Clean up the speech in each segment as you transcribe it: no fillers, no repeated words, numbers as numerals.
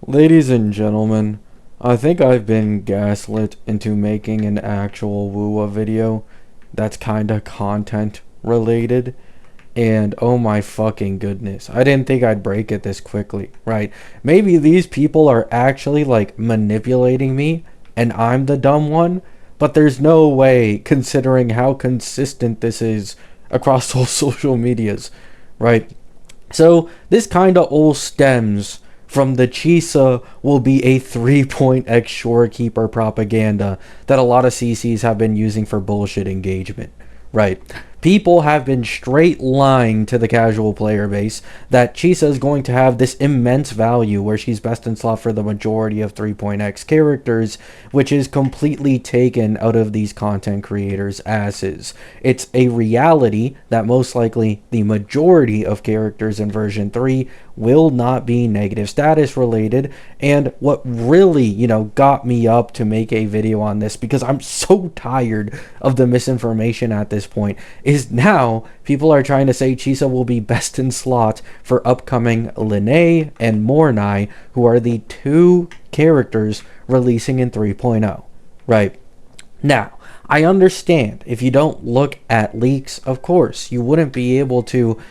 Ladies and gentlemen, I think I've been gaslit into making an actual woo video that's kinda content related. And oh my fucking goodness, I didn't think I'd break it this quickly, right? Maybe these people are actually like manipulating me and I'm the dumb one, but there's no way considering how consistent this is across all social medias, right? So this kinda all stems from the Chisa will be a 3-point X shorekeeper propaganda that a lot of CCs have been using for bullshit engagement, right? People have been straight lying to the casual player base that Chisa is going to have this immense value where she's best in slot for the majority of 3.x characters, which is completely taken out of these content creators' asses. It's a reality that most likely the majority of characters in version 3 will not be negative status related. And what really, got me up to make a video on this, because I'm so tired of the misinformation at this point, is now people are trying to say Chisa will be best in slot for upcoming Linnae and Mornai, who are the two characters releasing in 3.0, right? Now, I understand if you don't look at leaks, of course, you wouldn't be able to,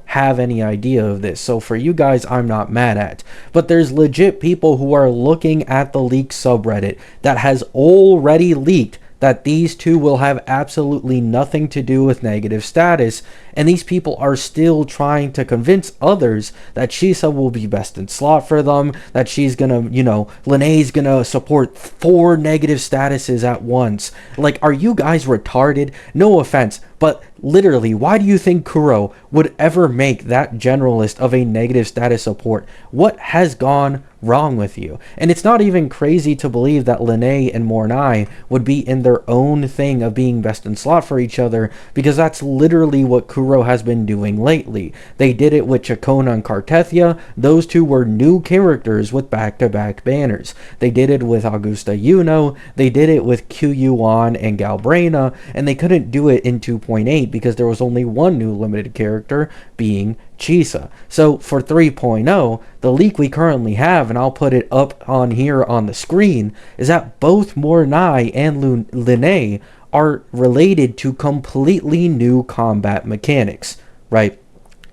have any idea of this. So for you guys, I'm not mad at. But there's legit people who are looking at the leak subreddit that has already leaked that these two will have absolutely nothing to do with negative status, and these people are still trying to convince others that Chisa will be best in slot for them, that she's gonna, Linnae's gonna support 4 negative statuses at once. Like, are you guys retarded? No offense, but literally, why do you think Kuro would ever make that generalist of a negative status support? What has gone wrong with you? And it's not even crazy to believe that Linnae and Mornai would be in their own thing of being best in slot for each other, because that's literally what Kuro has been doing lately. They did it with Chacona and Cartethia. Those two were new characters with back-to-back banners. They did it with Augusta Yuno. They did it with Q Yuan and Galbraina, and they couldn't do it in 2.8 because there was only one new limited character, being Chisa. So for 3.0, the leak we currently have, and I'll put it up on here on the screen, is that both Mornai and Linnae are related to completely new combat mechanics, right?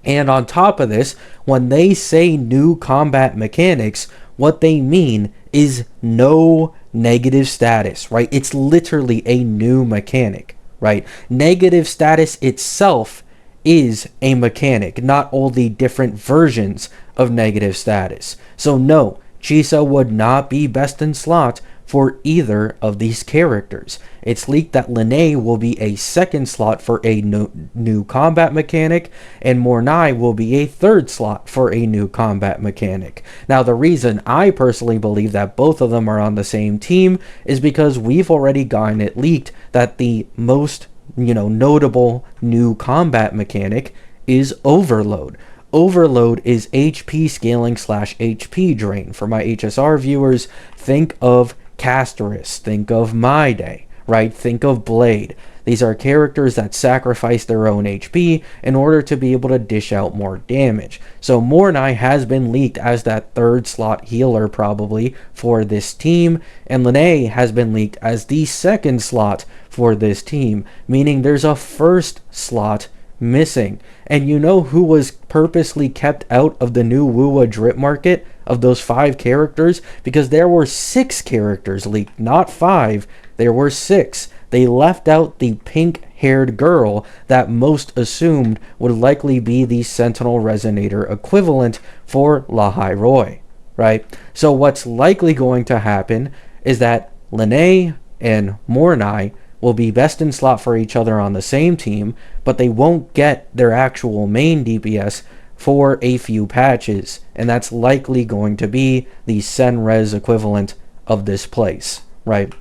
And on top of this, when they say new combat mechanics, what they mean is no negative status, right? It's literally a new mechanic, right? Negative status itself is a mechanic, not all the different versions of negative status. So no, Chisa would not be best in slot for either of these characters. It's leaked that Linnae will be a second slot for a new combat mechanic, and Mornai will be a third slot for a new combat mechanic. Now, the reason I personally believe that both of them are on the same team is because we've already gotten it leaked that the most notable new combat mechanic is Overload. Overload is HP scaling / HP drain. For my HSR viewers, think of Casterus, think of My Day, right? Think of Blade. These are characters that sacrifice their own HP in order to be able to dish out more damage. So Mornai has been leaked as that third slot healer probably for this team, and Linnae has been leaked as the second slot for this team, meaning there's a first slot missing. And you know who was purposely kept out of the new Wuwa drip market of those 5 characters? Because there were 6 characters leaked, not 5. There were 6. They left out the pink-haired girl that most assumed would likely be the Sentinel Resonator equivalent for Lahai Roy, right? So what's likely going to happen is that Linnae and Mornai will be best in slot for each other on the same team, but they won't get their actual main DPS for a few patches, and that's likely going to be the Senres equivalent of this place, right?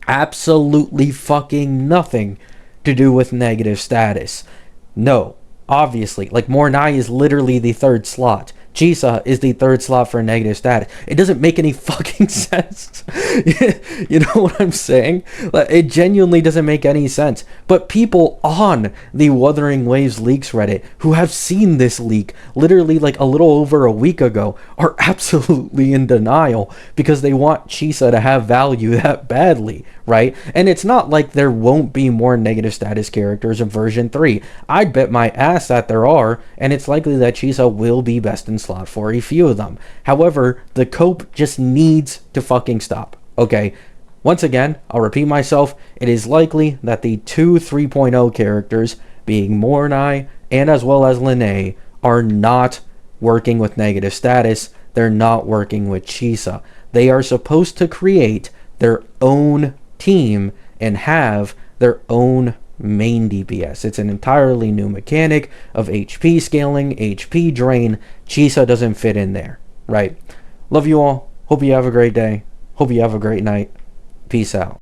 Absolutely fucking nothing to do with negative status. No, obviously, like Mornai is literally the third slot. Chisa is the third slot for negative status. It doesn't make any fucking sense You know what I'm saying? Like, it genuinely doesn't make any sense. But people on the Wuthering Waves leaks Reddit who have seen this leak literally like a little over a week ago are absolutely in denial because they want Chisa to have value that badly, right? And it's not like there won't be more negative status characters in version 3. I'd bet my ass that there are, and it's likely that Chisa will be best in slot for a few of them. However, the cope just needs to fucking stop. Okay, once again, I'll repeat myself, it is likely that the two 3.0 characters, being Mornai and as well as Linnae, are not working with negative status. They're not working with Chisa. They are supposed to create their own team and have their own main DPS. It's an entirely new mechanic of HP scaling, HP drain. Chisa doesn't fit in there, right? Love you all. Hope you have a great day. Hope you have a great night. Peace out.